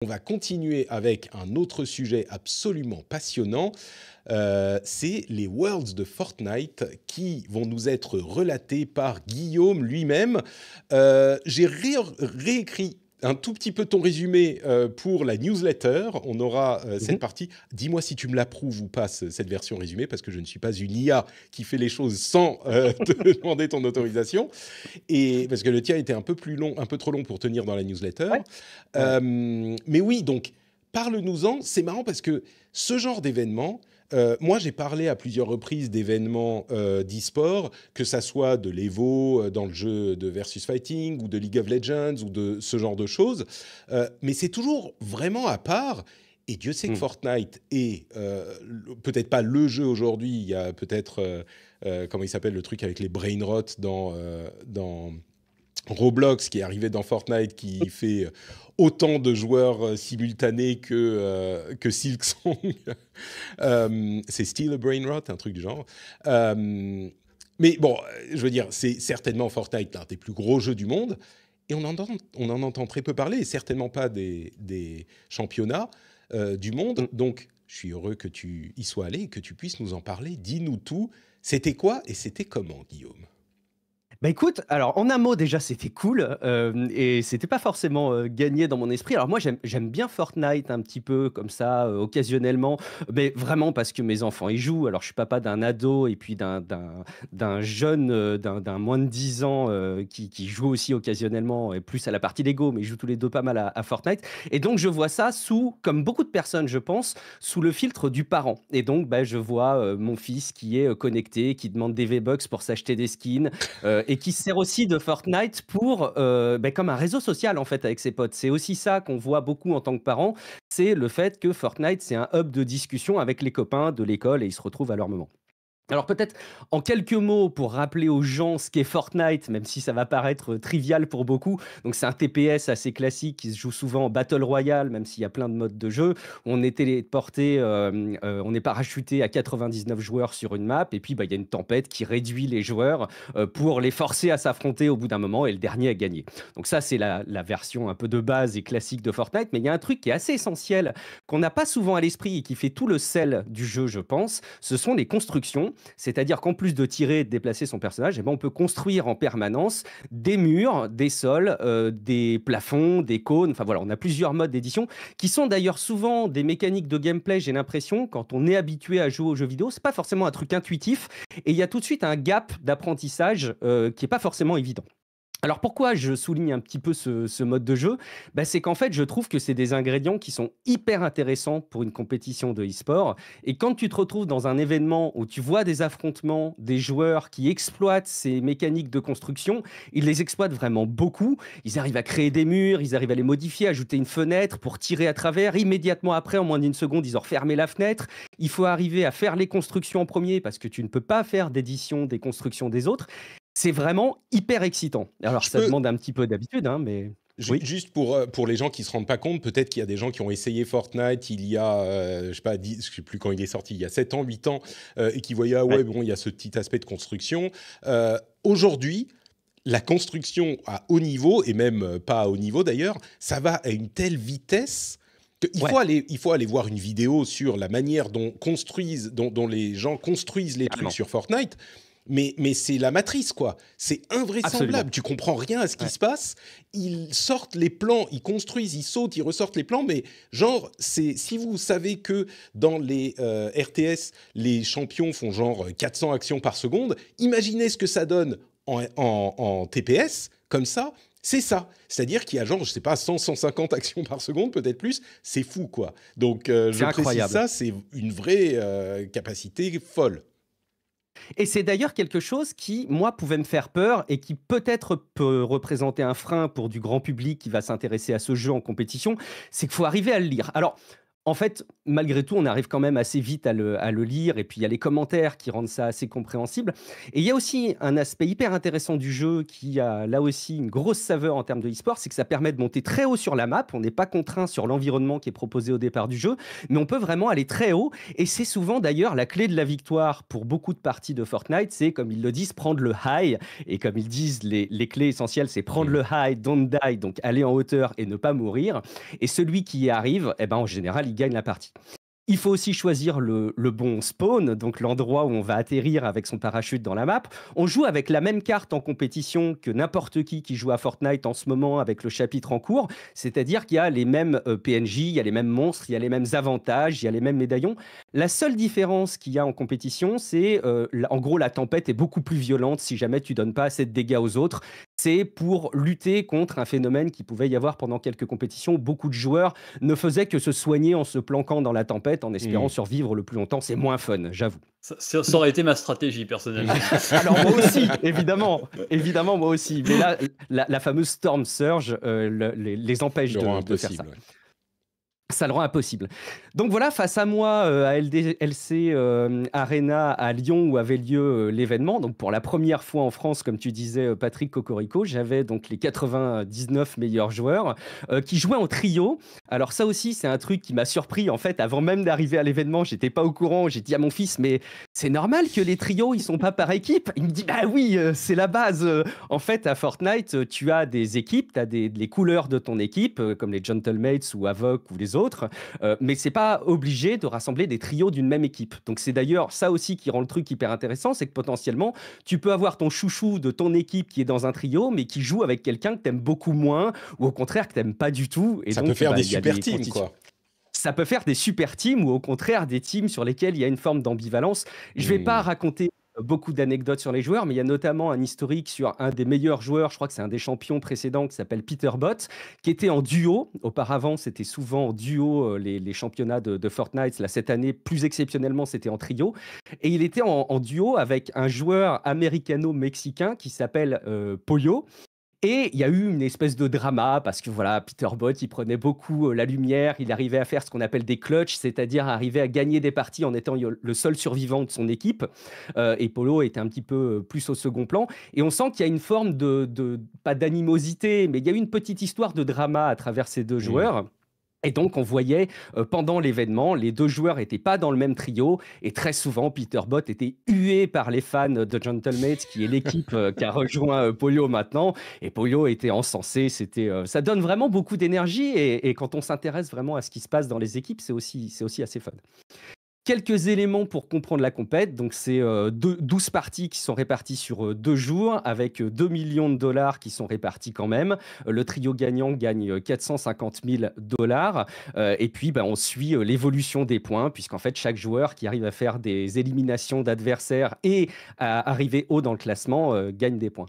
On va continuer avec un autre sujet absolument passionnant. C'est les Worlds de Fortnite qui vont nous être relatés par Guillaume lui-même. J'ai réécrit un tout petit peu ton résumé pour la newsletter. On aura cette Mhm. partie. Dis-moi si tu me l'approuves ou pas, cette version résumée, parce que je ne suis pas une IA qui fait les choses sans te demander ton autorisation. Et parce que le tien était un peu plus long, un peu trop long pour tenir dans la newsletter. Ouais, ouais. Mais oui, donc parle-nous-en. C'est marrant parce que ce genre d'événement, moi j'ai parlé à plusieurs reprises d'événements d'e-sport, que ça soit de l'Evo dans le jeu de Versus Fighting ou de League of Legends ou de ce genre de choses. Mais c'est toujours vraiment à part. Et Dieu sait que Mm. Fortnite est peut-être pas le jeu aujourd'hui. Il y a peut-être comment il s'appelle le truc avec les brain rot dans Roblox qui est arrivé dans Fortnite, qui fait autant de joueurs simultanés que Silksong. C'est Still a Brain Rot, un truc du genre. Mais bon, je veux dire, c'est certainement Fortnite l'un des plus gros jeux du monde. Et on en entend très peu parler, et certainement pas des championnats du monde. Mm. Donc, je suis heureux que tu y sois allé et que tu puisses nous en parler. Dis-nous tout. C'était quoi et c'était comment, Guillaume? Bah écoute, alors en un mot déjà c'était cool et c'était pas forcément gagné dans mon esprit. Alors moi j'aime bien Fortnite un petit peu comme ça occasionnellement, mais vraiment parce que mes enfants y jouent. Alors je suis papa d'un ado et puis d'un jeune d'un moins de 10 ans qui joue aussi occasionnellement et plus à la partie Lego, mais ils jouent tous les deux pas mal à Fortnite. Et donc je vois ça sous, comme beaucoup de personnes je pense, sous le filtre du parent. Et donc bah, je vois mon fils qui est connecté, qui demande des V-Bucks pour s'acheter des skins et qui se sert aussi de Fortnite pour, comme un réseau social en fait avec ses potes. C'est aussi ça qu'on voit beaucoup en tant que parent, c'est le fait que Fortnite, c'est un hub de discussion avec les copains de l'école et ils se retrouvent à leur moment. Alors peut-être en quelques mots pour rappeler aux gens ce qu'est Fortnite, même si ça va paraître trivial pour beaucoup. Donc c'est un TPS assez classique qui se joue souvent en Battle Royale, même s'il y a plein de modes de jeu. On est téléporté, on est parachuté à 99 joueurs sur une map, et puis bah, il y a une tempête qui réduit les joueurs pour les forcer à s'affronter au bout d'un moment, et le dernier a gagné. Donc ça c'est la version un peu de base et classique de Fortnite, mais il y a un truc qui est assez essentiel, qu'on n'a pas souvent à l'esprit et qui fait tout le sel du jeu, je pense, ce sont les constructions. C'est-à-dire qu'en plus de tirer et de déplacer son personnage, eh ben, on peut construire en permanence des murs, des sols, des plafonds, des cônes. Enfin voilà, on a plusieurs modes d'édition qui sont d'ailleurs souvent des mécaniques de gameplay, j'ai l'impression, quand on est habitué à jouer aux jeux vidéo, c'est pas forcément un truc intuitif et il y a tout de suite un gap d'apprentissage qui est pas forcément évident. Alors pourquoi je souligne un petit peu ce mode de jeu? Bah, c'est qu'en fait, je trouve que c'est des ingrédients qui sont hyper intéressants pour une compétition de e-sport. Et quand tu te retrouves dans un événement où tu vois des affrontements, des joueurs qui exploitent ces mécaniques de construction, ils les exploitent vraiment beaucoup. Ils arrivent à créer des murs, ils arrivent à les modifier, ajouter une fenêtre pour tirer à travers. Immédiatement après, en moins d'une seconde, ils ont refermé la fenêtre. Il faut arriver à faire les constructions en premier parce que tu ne peux pas faire d'édition des constructions des autres. C'est vraiment hyper excitant. Alors Je ça peux, demande un petit peu d'habitude, hein, mais oui. Juste pour les gens qui se rendent pas compte, peut-être qu'il y a des gens qui ont essayé Fortnite il y a, je sais pas, 10, je sais plus quand il est sorti, il y a 7 ans, 8 ans, et qui voyaient, ah ouais, Ouais. bon, il y a ce petit aspect de construction. Aujourd'hui, la construction à haut niveau, et même pas à haut niveau d'ailleurs, ça va à une telle vitesse qu'il Ouais, il faut aller voir une vidéo sur la manière dont les gens construisent les trucs carrément. sur Fortnite. Mais c'est la matrice, quoi. C'est invraisemblable. Absolument. Tu comprends rien à ce qui Ouais. se passe. Ils sortent les plans, ils construisent, ils sautent, ils ressortent les plans. Mais genre, si vous savez que dans les RTS, les champions font genre 400 actions par seconde, imaginez ce que ça donne en TPS, comme ça. C'est ça. C'est-à-dire qu'il y a genre, je sais pas, 100, 150 actions par seconde, peut-être plus. C'est fou, quoi. Donc, je C'est précise incroyable. ça, c'est une vraie capacité folle. Et c'est d'ailleurs quelque chose qui, moi, pouvait me faire peur et qui peut-être peut représenter un frein pour du grand public qui va s'intéresser à ce jeu en compétition, c'est qu'il faut arriver à le lire. Alors, en fait, malgré tout, on arrive quand même assez vite à le lire et puis il y a les commentaires qui rendent ça assez compréhensible et il y a aussi un aspect hyper intéressant du jeu qui a là aussi une grosse saveur en termes de e-sport, c'est que ça permet de monter très haut sur la map. On n'est pas contraint sur l'environnement qui est proposé au départ du jeu, mais on peut vraiment aller très haut et c'est souvent d'ailleurs la clé de la victoire pour beaucoup de parties de Fortnite, c'est comme ils le disent, prendre le high et comme ils disent, les clés essentielles, c'est prendre le high, don't die, donc aller en hauteur et ne pas mourir. Et celui qui y arrive, eh ben, en général, il gagne la partie. Il faut aussi choisir le bon spawn, donc l'endroit où on va atterrir avec son parachute dans la map. On joue avec la même carte en compétition que n'importe qui joue à Fortnite en ce moment avec le chapitre en cours, c'est-à-dire qu'il y a les mêmes PNJ, il y a les mêmes monstres, il y a les mêmes avantages, il y a les mêmes médaillons. La seule différence qu'il y a en compétition, c'est en gros la tempête est beaucoup plus violente si jamais tu donnes pas assez de dégâts aux autres. C'est pour lutter contre un phénomène qui pouvait y avoir pendant quelques compétitions où beaucoup de joueurs ne faisaient que se soigner en se planquant dans la tempête en espérant survivre le plus longtemps. C'est moins fun, j'avoue. Ça aurait été ma stratégie, personnellement. Alors moi aussi, évidemment moi aussi. Mais là, la fameuse Storm Surge les empêche de faire ça. Ça le rend impossible. Donc voilà, face à moi, à LDLC Arena à Lyon, où avait lieu l'événement, donc pour la première fois en France, comme tu disais, Patrick Cocorico, j'avais donc les 99 meilleurs joueurs qui jouaient en trio. Alors ça aussi, c'est un truc qui m'a surpris. En fait, avant même d'arriver à l'événement, j'étais pas au courant. J'ai dit à mon fils, mais c'est normal que les trios, ils sont pas par équipe. Il me dit, bah oui, c'est la base. En fait, à Fortnite, tu as des équipes, tu as les couleurs de ton équipe, comme les Gentlemates ou Avoc ou les autres, mais c'est pas obligé de rassembler des trios d'une même équipe. Donc c'est d'ailleurs ça aussi qui rend le truc hyper intéressant, c'est que potentiellement tu peux avoir ton chouchou de ton équipe qui est dans un trio, mais qui joue avec quelqu'un que t'aimes beaucoup moins, ou au contraire que t'aimes pas du tout. Et ça donc, peut faire des super teams, quoi. Ça peut faire des super teams ou au contraire des teams sur lesquels il y a une forme d'ambivalence. Je vais pas raconter beaucoup d'anecdotes sur les joueurs, mais il y a notamment un historique sur un des meilleurs joueurs, je crois que c'est un des champions précédents, qui s'appelle Peter Bott, qui était en duo. Auparavant, c'était souvent en duo les championnats de Fortnite. Là, cette année, plus exceptionnellement, c'était en trio. Et il était en duo avec un joueur américano-mexicain qui s'appelle Pollo. Et il y a eu une espèce de drama parce que voilà, Peter Bott, il prenait beaucoup la lumière, il arrivait à faire ce qu'on appelle des clutches, c'est-à-dire arriver à gagner des parties en étant le seul survivant de son équipe. Et Polo était un petit peu plus au second plan. Et on sent qu'il y a une forme pas d'animosité, mais il y a eu une petite histoire de drama à travers ces deux joueurs. Et donc, on voyait pendant l'événement, les deux joueurs n'étaient pas dans le même trio. Et très souvent, Peter Bott était hué par les fans de Gentlemates, qui est l'équipe qui a rejoint Pollo maintenant. Et Pollo était encensé. Ça donne vraiment beaucoup d'énergie. Et quand on s'intéresse vraiment à ce qui se passe dans les équipes, c'est aussi assez fun. Quelques éléments pour comprendre la compète. Donc, c'est 12 parties qui sont réparties sur 2 jours avec 2 millions de dollars qui sont répartis quand même. Le trio gagnant gagne 450 000 dollars. Et puis, on suit l'évolution des points, puisqu'en fait, chaque joueur qui arrive à faire des éliminations d'adversaires et à arriver haut dans le classement gagne des points.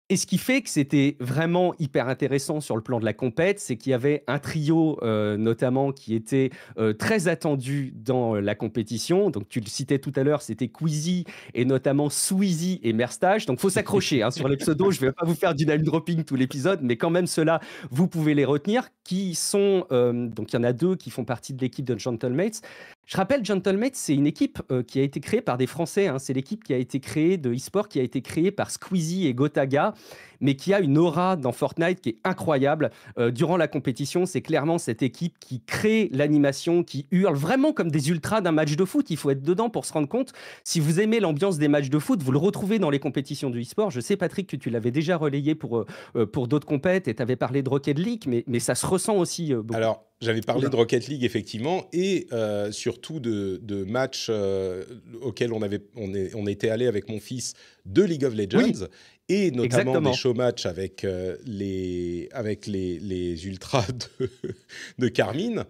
Et ce qui fait que c'était vraiment hyper intéressant sur le plan de la compète, c'est qu'il y avait un trio notamment qui était très attendu dans la compétition. Donc tu le citais tout à l'heure, c'était Queasy et notamment Sweezy et Merstage. Donc faut s'accrocher sur les pseudos. Je ne vais pas vous faire du name dropping tout l'épisode, mais quand même ceux-là, vous pouvez les retenir. Qui sont donc il y en a 2 qui font partie de l'équipe de Gentlemates. Je rappelle, Gentlemates, c'est une équipe qui a été créée par des Français. C'est l'équipe qui a été créée de e-sport, qui a été créée par Squeezie et Gotaga, mais qui a une aura dans Fortnite qui est incroyable. Durant la compétition, c'est clairement cette équipe qui crée l'animation, qui hurle vraiment comme des ultras d'un match de foot. Il faut être dedans pour se rendre compte. Si vous aimez l'ambiance des matchs de foot, vous le retrouvez dans les compétitions du e-sport. Je sais, Patrick, que tu l'avais déjà relayé pour d'autres compètes et tu avais parlé de Rocket League, mais ça se ressent aussi beaucoup. Alors, j'avais parlé de Rocket League, effectivement, et surtout de matchs auxquels on était allé avec mon fils de League of Legends, oui, et notamment des show-matchs avec les ultras de Carmine.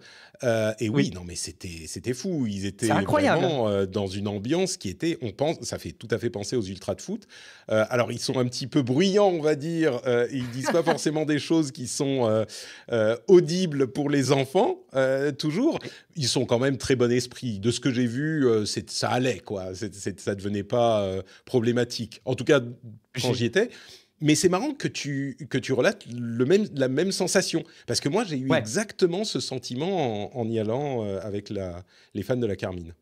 Et oui, non, mais c'était fou. Ils étaient vraiment dans une ambiance qui était, ça fait tout à fait penser aux ultras de foot. Alors, ils sont un petit peu bruyants, on va dire. Ils disent pas forcément des choses qui sont audibles pour les enfants, toujours. Ils sont quand même très bon esprit. De ce que j'ai vu, ça allait, quoi. Ça devenait pas problématique. En tout cas, quand j'y étais. Mais c'est marrant que tu relates la même sensation. Parce que moi, j'ai eu Ouais. exactement ce sentiment en y allant avec les fans de la Carmine.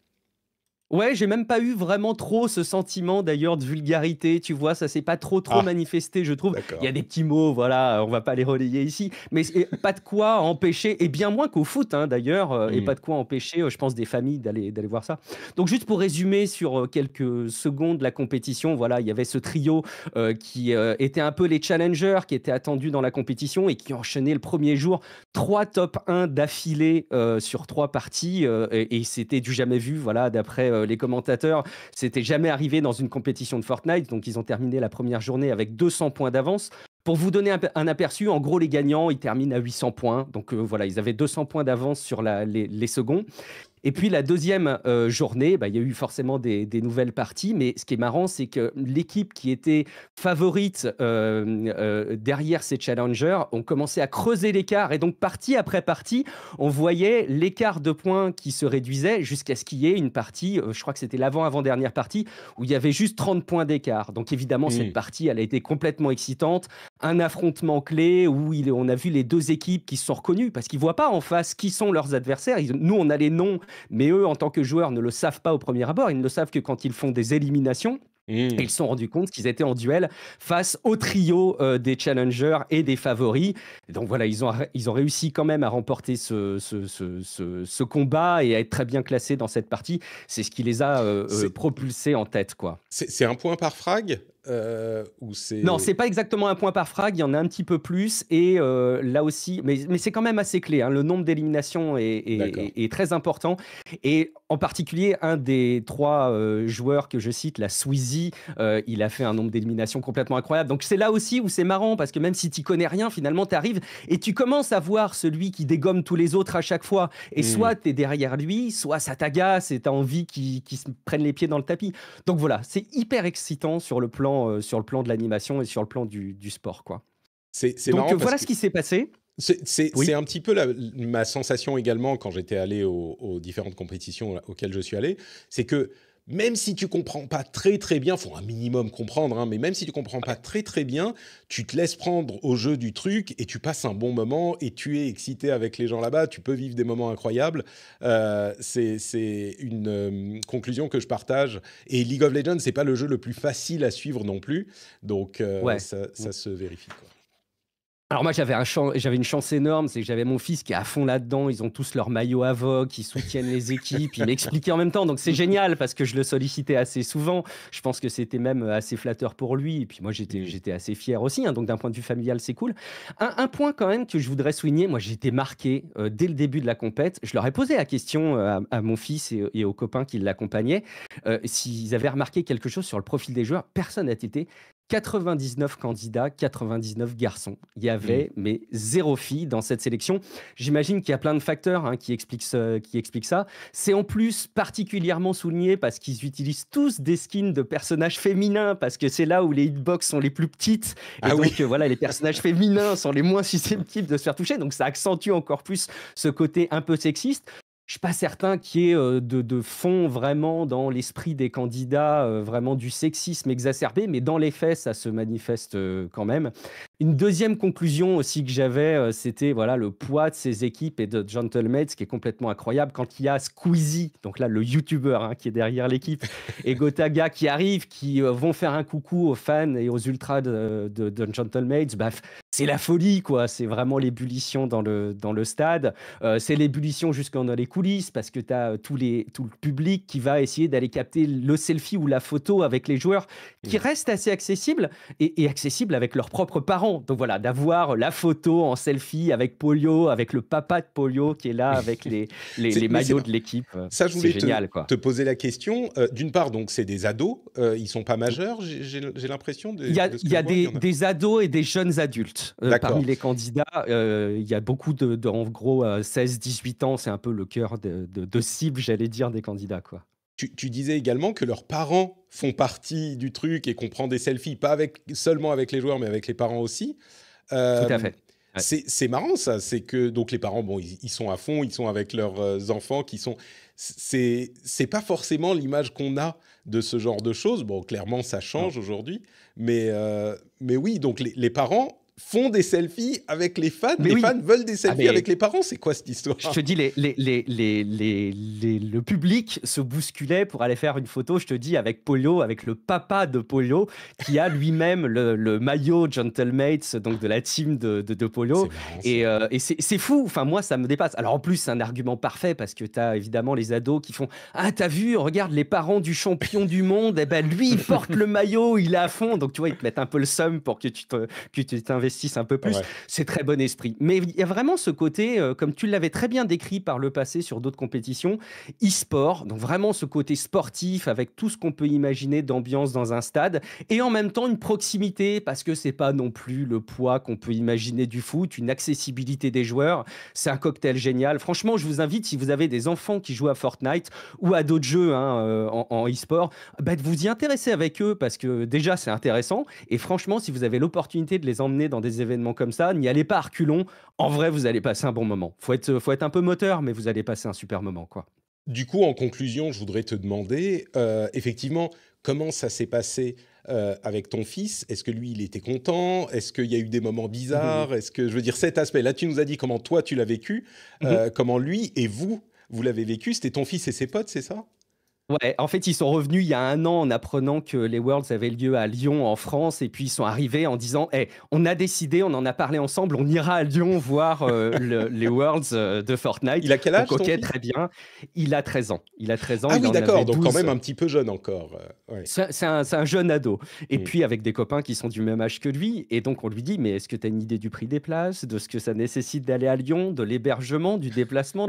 Ouais, j'ai même pas eu vraiment trop ce sentiment d'ailleurs de vulgarité, tu vois? Ça s'est pas trop Ah, manifesté, je trouve. Il y d'accord. a des petits mots, voilà, on va pas les relayer ici, mais c'est pas de quoi empêcher et bien moins qu'au foot, hein, d'ailleurs, et Hmm. pas de quoi empêcher, je pense des familles d'aller voir ça. Donc juste pour résumer sur, quelques secondes la compétition, voilà, il y avait ce trio, qui, était un peu les challengers, qui étaient attendus dans la compétition et qui enchaînaient le premier jour 3 top 1 d'affilée, sur 3 parties, et c'était du jamais vu, voilà, d'après, les commentateurs. C'était jamais arrivé dans une compétition de Fortnite, donc ils ont terminé la première journée avec 200 points d'avance. Pour vous donner un aperçu, en gros, les gagnants, ils terminent à 800 points. Donc voilà, ils avaient 200 points d'avance sur les seconds. Et puis la deuxième journée, bah, il y a eu forcément des nouvelles parties, mais ce qui est marrant, c'est que l'équipe qui était favorite derrière ces challengers ont commencé à creuser l'écart. Et donc, partie après partie, on voyait l'écart de points qui se réduisait jusqu'à ce qu'il y ait une partie, je crois que c'était l'avant-avant-dernière partie, où il y avait juste 30 points d'écart. Donc évidemment, cette Hmm. partie, elle a été complètement excitante. Un affrontement clé où on a vu les deux équipes qui se sont reconnues parce qu'ils ne voient pas en face qui sont leurs adversaires. Nous, on a les noms, mais eux, en tant que joueurs, ne le savent pas au premier abord. Ils ne le savent que quand ils font des éliminations. Et Hmm. ils se sont rendus compte qu'ils étaient en duel face au trio des challengers et des favoris. Et donc voilà, ils ont réussi quand même à remporter ce combat et à être très bien classés dans cette partie. C'est ce qui les a C'est propulsés en tête, quoi. c'est un point par frag ou Non, c'est... c'est pas exactement un point par frag, il y en a un petit peu plus et là aussi, mais c'est quand même assez clé, hein. Le nombre d'éliminations D'accord. est très important et en particulier un des 3 joueurs que je cite, la Sweezy, il a fait un nombre d'éliminations complètement incroyable. Donc c'est là aussi où c'est marrant parce que même si tu connais rien, finalement, tu arrives et tu commences à voir celui qui dégomme tous les autres à chaque fois et Hmm. soit tu es derrière lui, soit ça t'agace et tu as envie qu'il se prenne les pieds dans le tapis. Donc voilà, c'est hyper excitant sur le plan de l'animation et sur le plan du sport, quoi. C'est Donc marrant parce voilà que ce qui s'est passé. c'est Oui. un petit peu ma sensation également quand j'étais allé aux différentes compétitions auxquelles je suis allé. C'est que même si tu comprends pas très très bien, faut un minimum comprendre, hein, mais même si tu comprends pas Ouais. très très bien, tu te laisses prendre au jeu du truc et tu passes un bon moment et tu es excité avec les gens là-bas. Tu peux vivre des moments incroyables. C'est une conclusion que je partage. Et League of Legends, c'est pas le jeu le plus facile à suivre non plus, donc Ouais. ça se vérifie, quoi. Alors moi j'avais une chance énorme, c'est que j'avais mon fils qui est à fond là-dedans, ils ont tous leur maillot Avoc, ils soutiennent les équipes, ils m'expliquaient en même temps, donc c'est génial parce que je le sollicitais assez souvent. Je pense que c'était même assez flatteur pour lui et puis moi Mm. j'étais assez fier aussi, hein, donc d'un point de vue familial c'est cool. Un point quand même que je voudrais souligner, moi j'ai été marqué dès le début de la compète, je leur ai posé la question à mon fils et aux copains qui l'accompagnaient, s'ils avaient remarqué quelque chose sur le profil des joueurs, personne n'a été. 99 candidats, 99 garçons. Il y Mm. avait mais 0 fille dans cette sélection. J'imagine qu'il y a plein de facteurs hein, qui expliquent ça. C'est en plus particulièrement souligné parce qu'ils utilisent tous des skins de personnages féminins parce que c'est là où les hitbox sont les plus petites et Ah oui. donc voilà, les personnages féminins sont les moins susceptibles de se faire toucher. Donc ça accentue encore plus ce côté un peu sexiste. Je suis pas certain qu'il y ait de fond vraiment dans l'esprit des candidats, vraiment du sexisme exacerbé, mais dans les faits, ça se manifeste quand même. Une deuxième conclusion aussi que j'avais, c'était voilà, le poids de ces équipes et de Gentlemates qui est complètement incroyable. Quand il y a Squeezie, donc là, le YouTuber hein, qui est derrière l'équipe, et Gotaga qui arrivent, qui vont faire un coucou aux fans et aux ultras de Gentlemates, bah, c'est la folie, quoi. C'est vraiment l'ébullition dans le stade. C'est l'ébullition jusqu'en dans les coulisses parce que tu as tout le public qui va essayer d'aller capter le selfie ou la photo avec les joueurs qui Mm. restent assez accessibles et accessibles avec leurs propres parents. Donc voilà, d'avoir la photo en selfie avec Polio, avec le papa de Polio qui est là avec les Mais c'est maillots de l'équipe, ça, je c'est voulais génial, quoi. te poser la question. D'une part, donc, c'est des ados. Ils sont pas majeurs, j'ai l'impression, de ce Il que y je a vois. Il y en a. des ados et des jeunes adultes parmi D'accord. les candidats. Il y a beaucoup en gros, 16-18 ans, c'est un peu le cœur de cible, j'allais dire, des candidats, quoi. Tu disais également que leurs parents font partie du truc et qu'on prend des selfies, pas seulement avec les joueurs, mais avec les parents aussi. Tout à Euh, fait. Ouais. c'est marrant ça, c'est que donc les parents, bon, ils sont à fond, ils sont avec leurs enfants qui sont. C'est pas forcément l'image qu'on a de ce genre de choses. Bon, clairement, ça change aujourd'hui, mais mais oui, donc les parents font des selfies avec les fans. Mais Les oui. fans veulent des selfies mais- avec les parents. C'est quoi cette histoire? Je te dis, le public se bousculait pour aller faire une photo, je te dis, avec Polo, avec le papa de Polo, qui a lui-même le maillot Gentlemates, donc de la team de Polo. C'est marrant, ça. Et c'est fou, enfin moi ça me dépasse. Alors en plus c'est un argument parfait parce que tu as évidemment les ados qui font « Ah t'as vu, regarde les parents du champion du monde, eh ben lui il porte le maillot, il est à fond ». Donc tu vois, ils te mettent un peu le seum pour que tu t'investisses un peu plus. Ouais. C'est très bon esprit. Mais il y a vraiment ce côté, comme tu l'avais très bien décrit par le passé sur d'autres compétitions, e-sport, donc vraiment ce côté sportif avec tout ce qu'on peut imaginer d'ambiance dans un stade, et en même temps une proximité, parce que c'est pas non plus le poids qu'on peut imaginer du foot, une accessibilité des joueurs, c'est un cocktail génial. Franchement, je vous invite, si vous avez des enfants qui jouent à Fortnite ou à d'autres jeux en e-sport, de vous y intéresser avec eux, parce que déjà c'est intéressant, et franchement, si vous avez l'opportunité de les emmener dans des événements comme ça, n'y allez pas à reculons, en vrai, vous allez passer un bon moment. Faut être un peu moteur, mais vous allez passer un super moment, quoi. Du coup, en conclusion, je voudrais te demander, effectivement, comment ça s'est passé avec ton fils? Est-ce que lui, il était content? Est-ce qu'il y a eu des moments bizarres? Est-ce que, je veux dire, cet aspect, là, tu nous as dit comment toi, tu l'as vécu, comment lui et vous l'avez vécu. C'était ton fils et ses potes, c'est ça? Ouais, en fait, ils sont revenus il y a 1 an en apprenant que les Worlds avaient lieu à Lyon, en France, et puis ils sont arrivés en disant hey, on a décidé, on en a parlé ensemble, on ira à Lyon voir les Worlds de Fortnite. Il a quel âge, Donc, ton ok, fils? très bien. Il a 13 ans. Il a 13 ans, Ah il oui, en d'accord, avait donc 12. quand même un petit peu jeune encore. Ouais. C'est un jeune ado. Et Mm. puis, avec des copains qui sont du même âge que lui. Et donc, on lui dit, mais est-ce que tu as une idée du prix des places, de ce que ça nécessite d'aller à Lyon, de l'hébergement, du déplacement,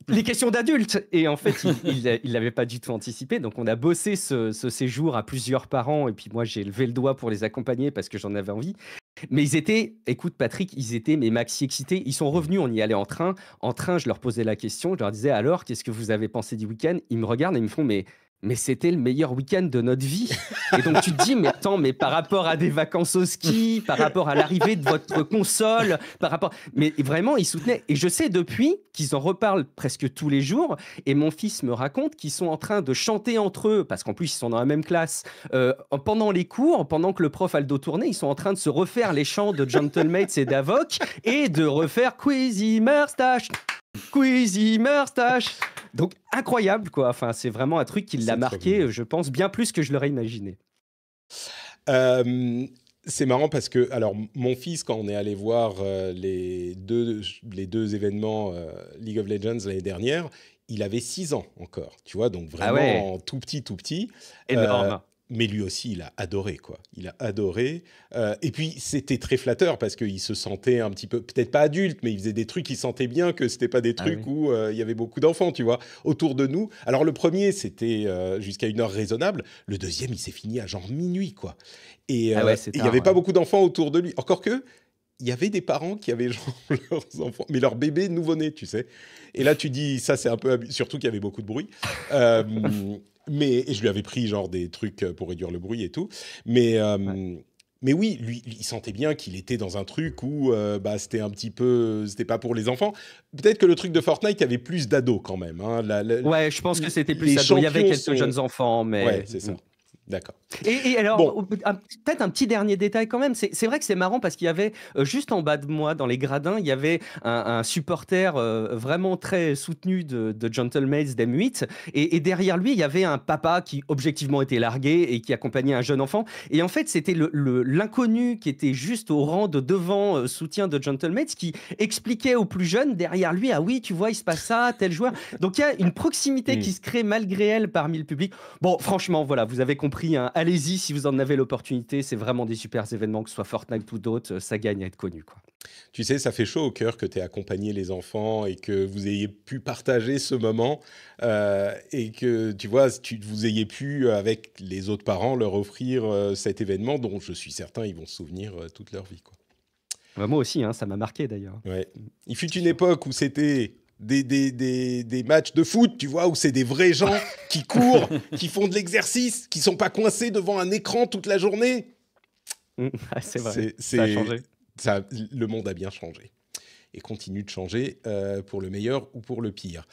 les questions d'adultes. Et en fait, il l'avait pas du tout anticipé. Donc, on a bossé ce séjour à plusieurs parents. Et puis, moi, j'ai levé le doigt pour les accompagner parce que j'en avais envie. Mais ils étaient, écoute Patrick, ils étaient mais maxi excités. Ils sont revenus, on y allait en train. En train, je leur posais la question, je leur disais alors, qu'est-ce que vous avez pensé du week-end? Ils me regardent et ils me font, mais c'était le meilleur week-end de notre vie. Et donc tu te dis, mais attends, mais par rapport à des vacances au ski, par rapport à l'arrivée de votre console, par rapport... Mais vraiment, ils soutenaient. Et je sais depuis qu'ils en reparlent presque tous les jours. Et mon fils me raconte qu'ils sont en train de chanter entre eux, parce qu'en plus, ils sont dans la même classe. Pendant les cours, pendant que le prof a le dos tourné, ils sont en train de se refaire les chants de Gentlemates et d'Avoc et de refaire Quizzy Moustache. Quizzy Moustache. Donc incroyable quoi, enfin c'est vraiment un truc qui l'a marqué, je pense bien plus que je l'aurais imaginé. C'est marrant parce que, alors, mon fils, quand on est allé voir les deux événements League of Legends l'année dernière, il avait 6 ans encore, tu vois, donc vraiment tout petit. Énorme. Mais lui aussi, il a adoré, quoi. Il a adoré. Et puis, c'était très flatteur parce qu'il se sentait un petit peu, peut-être pas adulte, mais il faisait des trucs, il sentait bien que c'était pas des trucs où il y avait beaucoup d'enfants, tu vois, autour de nous. Alors, le premier, c'était jusqu'à une heure raisonnable. Le deuxième, il s'est fini à genre minuit, quoi. Et il n'y avait pas beaucoup d'enfants autour de lui. Encore que, il y avait des parents qui avaient genre leurs enfants, mais leur bébé nouveau-né, tu sais. Et là, tu dis, ça, c'est un peu... Surtout qu'il y avait beaucoup de bruit. Et je lui avais pris genre des trucs pour réduire le bruit et tout. Mais oui, lui, il sentait bien qu'il était dans un truc où c'était un petit peu... C'était pas pour les enfants. Peut-être que le truc de Fortnite, il y avait plus d'ados quand même. Hein. Ouais, je pense que c'était plus ados. Il y avait quelques jeunes enfants, mais... Ouais, c'est ça. D'accord. Et alors, peut-être un petit dernier détail quand même. C'est vrai que c'est marrant parce qu'il y avait, juste en bas de moi, dans les gradins, il y avait un supporter vraiment très soutenu de Gentlemates d'M8. Et derrière lui, il y avait un papa qui objectivement était largué et qui accompagnait un jeune enfant. Et en fait, c'était l'inconnu qui était juste au rang de devant soutien de Gentlemates qui expliquait aux plus jeunes derrière lui, ah oui, tu vois, il se passe ça, tel joueur. Donc il y a une proximité qui se crée malgré elle parmi le public. Bon, franchement, voilà, vous avez compris. Allez-y si vous en avez l'opportunité, c'est vraiment des super événements, que ce soit Fortnite ou d'autres, ça gagne à être connu, quoi. Tu sais, ça fait chaud au cœur que tu aies accompagné les enfants et que vous ayez pu partager ce moment et que, tu vois, vous ayez pu, avec les autres parents, leur offrir cet événement dont je suis certain ils vont se souvenir toute leur vie, quoi. Moi aussi, ça m'a marqué d'ailleurs. Ouais. Il fut une époque où c'était... Des matchs de foot, tu vois, où c'est des vrais gens qui courent, qui font de l'exercice, qui sont pas coincés devant un écran toute la journée. C'est vrai, ça a changé. Le monde a bien changé et continue de changer pour le meilleur ou pour le pire.